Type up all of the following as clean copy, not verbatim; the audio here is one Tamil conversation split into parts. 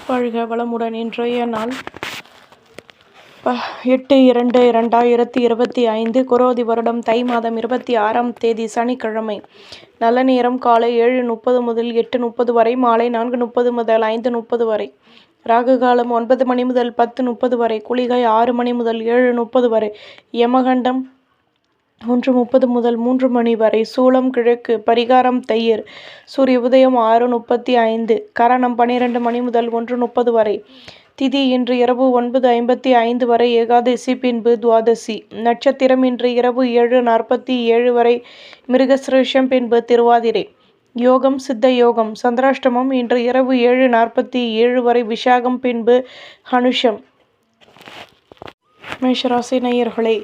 வாழ்க வளமுடன். இன்றைய நாள் 8/2/2025 குரோதி வருடம் தை மாதம் 26ஆம் தேதி சனிக்கிழமை. நல்ல நேரம் காலை 7:30 முதல் 8:30 வரை, மாலை 4:30 முதல் 5:30 வரை. ராகு காலம் 9 மணி முதல் 10:30 வரை, குளிகை 6 மணி முதல் 7:30 வரை, யமகண்டம் 1:30 முதல் 3 மணி வரை, சூலம் கிழக்கு, பரிகாரம் தயிர், சூரிய உதயம் 6:35, கரணம் 12 மணி முதல் 1:30 வரை, திதி இன்று இரவு 9:55 வரை, ஏகாதசி பின்பு துவாதசி, நட்சத்திரம் இன்று இரவு 7:47 வரை, மிருகசிரேஷம் பின்பு திருவாதிரை, யோகம் சித்த யோகம், சந்திராஷ்டமம் இன்று இரவு 7:47 வரை, விஷாகம் பின்பு ஹனுஷம். மேஷராசி நேயர்களே,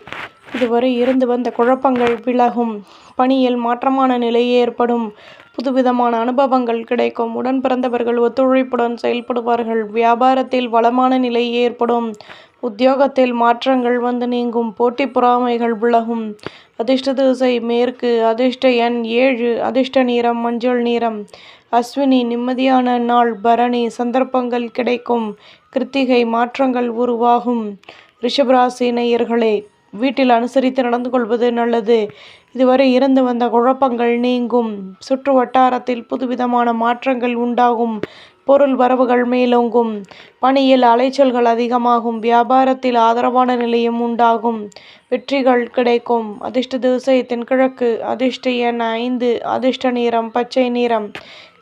இதுவரை இருந்து வந்த குழப்பங்கள் விலகும், பணியில் மாற்றமான நிலை ஏற்படும், புதுவிதமான அனுபவங்கள் கிடைக்கும், உடன் பிறந்தவர்கள் ஒத்துழைப்புடன் செயல்படுவார்கள், வியாபாரத்தில் வளமான நிலை ஏற்படும், உத்தியோகத்தில் மாற்றங்கள் வந்து நீங்கும், போட்டி பொறாமைகள் விலகும். அதிர்ஷ்ட திசை மேற்கு, அதிர்ஷ்ட எண் 7, அதிர்ஷ்ட நிறம் மஞ்சள் நிறம். அஸ்வினி நிம்மதியான நாள், பரணி சந்தர்ப்பங்கள் கிடைக்கும், கிருத்திகை மாற்றங்கள் உருவாகும். ரிஷபராசி நேயர்களே, வீட்டில் அனுசரித்து நடந்து கொள்வது நல்லது. இதுவரை இருந்து வந்த குழப்பங்கள் நீங்கும், சுற்று வட்டாரத்தில் புதுவிதமான மாற்றங்கள் உண்டாகும், பொருள் வரவுகள் மேலோங்கும், பணியில் அலைச்சல்கள் அதிகமாகும், வியாபாரத்தில் ஆதரவான நிலையும் உண்டாகும், வெற்றிகள் கிடைக்கும். அதிர்ஷ்ட திசை தென்கிழக்கு, அதிர்ஷ்ட எண் 5, அதிர்ஷ்ட நிறம் பச்சை நிறம்.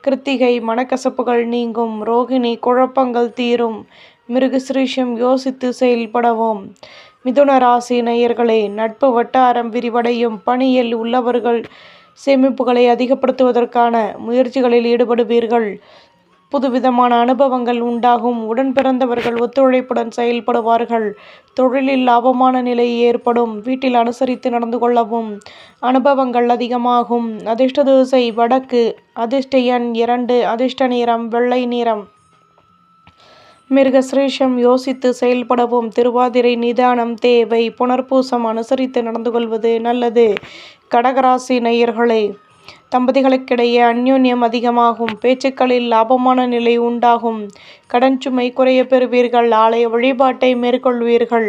கிருத்திகை மனக்கசப்புகள் நீங்கும், ரோகிணி குழப்பங்கள் தீரும், மிருகசிரீஷம் யோசித்து செயல்படவும். மிதுன ராசி நேயர்களே, நட்பு வட்டாரம் விரிவடையும், பணியில் உள்ளவர்கள் சேமிப்புகளை அதிகப்படுத்துவதற்கான முயற்சிகளில் ஈடுபடுவீர்கள், புதுவிதமான அனுபவங்கள் உண்டாகும், உடன் பிறந்தவர்கள் ஒத்துழைப்புடன் செயல்படுவார்கள், தொழிலில் லாபமான நிலை ஏற்படும், வீட்டில் அனுசரித்து நடந்து கொள்ளவும் அனுபவங்கள் அதிகமாகும். அதிர்ஷ்ட திசை வடக்கு, அதிர்ஷ்ட எண் 2, அதிர்ஷ்ட நிறம் வெள்ளை நிறம். மிருகசிரேஷம் யோசித்து செயல்படவும், திருவாதிரை நிதானம் தேவை, புனர்பூசம் அனுசரித்து நடந்து கொள்வது நல்லது. கடகராசி நேயர்களே, தம்பதிகளுக்கிடையே அந்யோன்யம் அதிகமாகும், பேச்சுக்களில் லாபமான நிலை உண்டாகும், கடன் சுமை குறைய பெறுவீர்கள், ஆலய வழிபாட்டை மேற்கொள்வீர்கள்,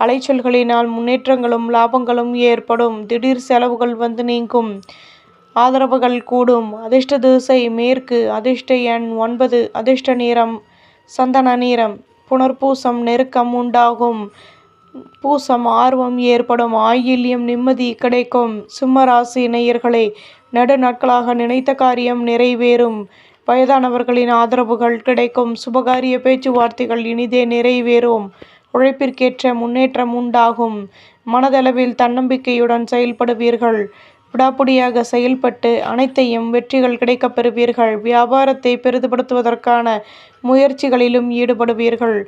அலைச்சல்களினால் முன்னேற்றங்களும் லாபங்களும் ஏற்படும், திடீர் செலவுகள் வந்து நீங்கும், ஆதரவுகள் கூடும். அதிர்ஷ்ட திசை மேற்கு, அதிர்ஷ்ட எண் 9, அதிர்ஷ்ட நிறம் சந்தன நிறம். புனர்பூசம் நெருக்கம் உண்டாகும், பூசம் ஆர்வம் ஏற்படும், ஆயில்யம் நிம்மதி கிடைக்கும். சிம்மராசி நேயர்களே, நடு நாட்களாக நினைத்த காரியம் நிறைவேறும், வயதானவர்களின் ஆதரவுகள் கிடைக்கும், சுபகாரிய பேச்சுவார்த்தைகள் இனிதே நிறைவேறும், உழைப்பிற்கேற்ற முன்னேற்றம் உண்டாகும், மனதளவில் தன்னம்பிக்கையுடன் செயல்படுவீர்கள், விடாப்பிடியாக செயல்பட்டு அனைத்தையும் வெற்றிகள் கிடைக்கப் பெறுவீர்கள், வியாபாரத்தை பெரிதுபடுத்துவதற்கான முயற்சிகளிலும் ஈடுபடுவீர்கள்,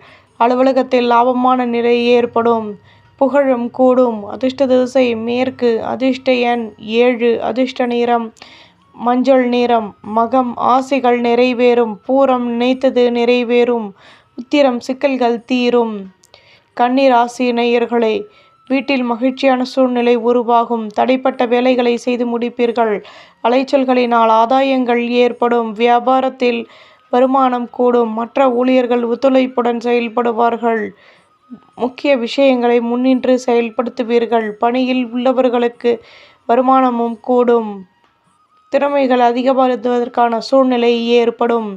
அலுவலகத்தில் லாபமான நிலை ஏற்படும், புகழும் கூடும். அதிர்ஷ்ட திசை மேற்கு, அதிர்ஷ்ட எண் 7, அதிர்ஷ்ட நிறம் மஞ்சள் நிறம். மகம் ஆசைகள் நிறைவேறும், பூரம் நினைத்தது நிறைவேறும், உத்திரம் சிக்கல்கள் தீரும். கன்னி ராசி நேயர்களே, வீட்டில் மகிழ்ச்சியான சூழ்நிலை உருவாகும், தடைப்பட்ட வேலைகளை செய்து முடிப்பீர்கள், அலைச்சல்களினால் ஆதாயங்கள் ஏற்படும், வியாபாரத்தில் வருமானம் கூடும், மற்ற ஊழியர்கள் ஒத்துழைப்புடன் செயல்படுவார்கள், முக்கிய விஷயங்களை முன்னின்று செயல்படுத்துவீர்கள், பணியில் உள்ளவர்களுக்கு வருமானமும் கூடும், திறமைகள் அதிகப்படுத்துவதற்கான சூழ்நிலை ஏற்படும்.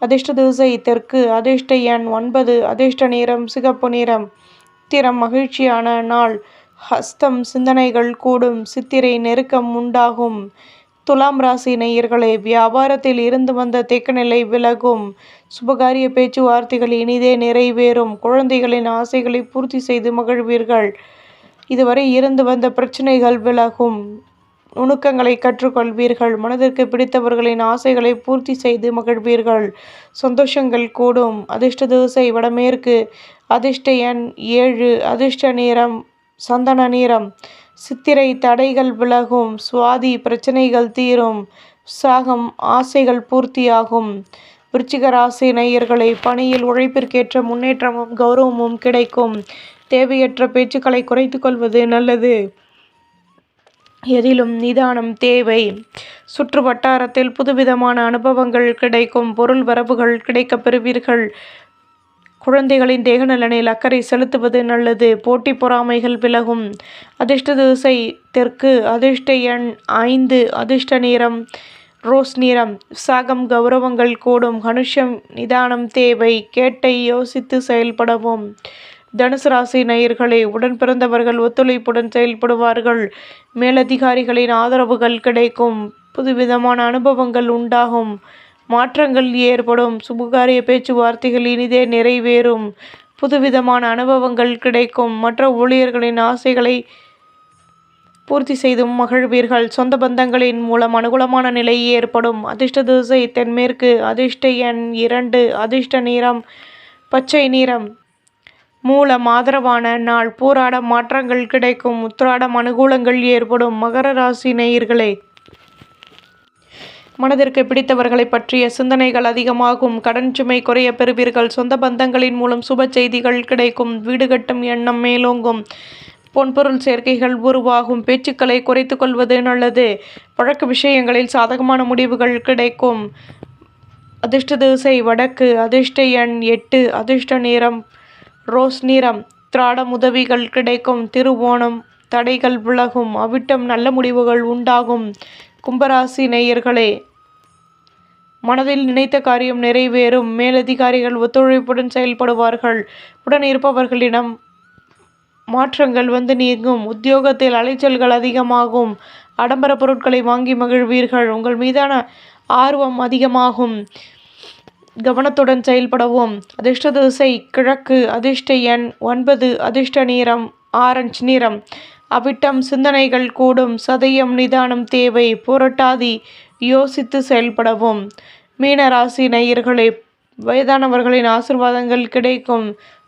அதிர்ஷ்ட திசை தெற்கு, அதிர்ஷ்ட எண் 9, அதிர்ஷ்ட நிறம் சிகப்பு நிறம். உத்திரம் மகிழ்ச்சியான நாள், ஹஸ்தம் சிந்தனைகள் கூடும், சித்திரை நெருக்கம் உண்டாகும். துலாம் ராசி நேயர்களே, வியாபாரத்தில் இருந்து வந்த தேக்கநிலை விலகும், சுபகாரிய பேச்சுவார்த்தைகள் இனிதே நிறைவேறும், குழந்தைகளின் ஆசைகளை பூர்த்தி செய்து மகிழ்வீர்கள், இதுவரை இருந்து வந்த பிரச்சனைகள் விலகும், நுணுக்கங்களை கற்றுக்கொள்வீர்கள், மனதிற்கு பிடித்தவர்களின் ஆசைகளை பூர்த்தி செய்து மகிழ்வீர்கள், சந்தோஷங்கள் கூடும். அதிர்ஷ்ட திசை வடமேற்கு, அதிர்ஷ்ட எண் 7, அதிர்ஷ்ட நிறம் சந்தன நிறம். சித்திரை தடைகள் விலகும், சுவாதி பிரச்சனைகள் தீரும், சாகம் ஆசைகள் பூர்த்தியாகும். விருச்சிக ராசி நேயர்களை, பணியில் உழைப்பிற்கேற்ற முன்னேற்றமும் கௌரவமும் கிடைக்கும், தேவையற்ற பேச்சுக்களை குறைத்து கொள்வது நல்லது. எதிலும் நிதானம் தேவை. சுற்று வட்டாரத்தில் புதுவிதமான அனுபவங்கள் கிடைக்கும். பொருள் வரவுகள் கிடைக்கப் பெறுவீர்கள். குழந்தைகளின் தேகநலனில் அக்கறை செலுத்துவது நல்லது. போட்டி பொறாமைகள் விலகும். அதிர்ஷ்ட திசை தெற்கு. அதிர்ஷ்ட எண் 5. அதிர்ஷ்ட நிறம் ரோஸ் நிறம். விசாகம் கௌரவங்கள் கூடும். அனுஷம் நிதானம் தேவை. கேட்டை யோசித்து செயல்படவும். தனுசு ராசி நேயர்களே, உடன் பிறந்தவர்கள் ஒத்துழைப்புடன் செயல்படுவார்கள். மேலதிகாரிகளின் ஆதரவுகள் கிடைக்கும். புதுவிதமான அனுபவங்கள் உண்டாகும். மாற்றங்கள் ஏற்படும். சுபகாரிய பேச்சுவார்த்தைகள் இனிதே நிறைவேறும். புதுவிதமான அனுபவங்கள் கிடைக்கும். மற்ற ஊழியர்களின் ஆசைகளை பூர்த்தி செய்தும் மகிழ்வீர்கள். சொந்த பந்தங்களின் மூலம் அனுகூலமான நிலை ஏற்படும். அதிர்ஷ்ட திசை தென்மேற்கு. அதிர்ஷ்ட எண் 2. அதிர்ஷ்ட நிறம் பச்சை நிறம். மூலம் ஆதரவான நாள். பூராடம் மாற்றங்கள் கிடைக்கும். உத்திராடம் அனுகூலங்கள் ஏற்படும். மகர ராசி நேயர்களே, மனதிற்கு பிடித்தவர்களை பற்றிய சிந்தனைகள் அதிகமாகும். கடன் சுமை குறைய பெறுவீர்கள். சொந்த பந்தங்களின் மூலம் சுப செய்திகள் கிடைக்கும். வீடு கட்டும் எண்ணம் மேலோங்கும். பொன்பொருள் சேர்க்கைகள் உருவாகும். பேச்சுக்களை குறைத்து கொள்வது நல்லது. வழக்கு விஷயங்களில் சாதகமான முடிவுகள் கிடைக்கும். அதிர்ஷ்ட திசை வடக்கு. அதிர்ஷ்ட எண் 8. அதிர்ஷ்ட நிறம் ரோஸ் நிறம். திராடம் உதவிகள் கிடைக்கும். திருவோணம் தடைகள் விலகும். அவிட்டம் நல்ல முடிவுகள் உண்டாகும். கும்பராசி நேயர்களே, மனதில் நினைத்த காரியம் நிறைவேறும். மேலதிகாரிகள் ஒத்துழைப்புடன் செயல்படுவார்கள். உடன் இருப்பவர்களிடம் மாற்றங்கள் வந்து நீங்கும். உத்தியோகத்தில் அலைச்சல்கள் அதிகமாகும். ஆடம்பர பொருட்களை வாங்கி மகிழ்வீர்கள். உங்கள் மீதான ஆர்வம் அதிகமாகும். கவனத்துடன் செயல்படவும். அதிர்ஷ்ட திசை கிழக்கு. அதிர்ஷ்ட எண் 9. அதிர்ஷ்ட நிறம் ஆரஞ்சு நிறம். அவிட்டம் சிந்தனைகள் கூடும். சதயம் நிதானம் தேவை. புரட்டாதி யோசித்து செயல்படவும். மீன ராசி நேயர்களே, வயதானவர்களின் ஆசீர்வாதங்கள் கிடைக்கும்.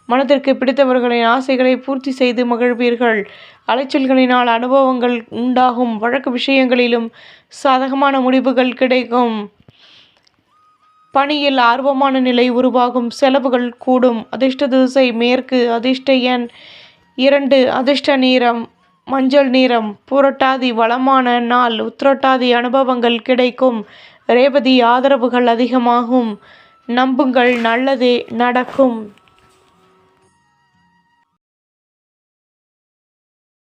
மனதிற்கு பிடித்தவர்களின் ஆசைகளை பூர்த்தி செய்து மகிழ்வீர்கள். அலைச்சல்களினால் அனுபவங்கள் உண்டாகும். வழக்கு விஷயங்களிலும் சாதகமான முடிவுகள் கிடைக்கும். பணியில் ஆர்வமான நிலை உருவாகும். செலவுகள் கூடும். அதிர்ஷ்ட திசை மேற்கு. அதிர்ஷ்ட எண் 2. அதிர்ஷ்ட நிறம் மஞ்சள் நிறம். புரட்டாதி வளமான நாள். உத்திரட்டாதி அனுபவங்கள் கிடைக்கும். ரேவதி ஆதரவுகள் அதிகமாகும். நம்புங்கள், நல்லதே நடக்கும்.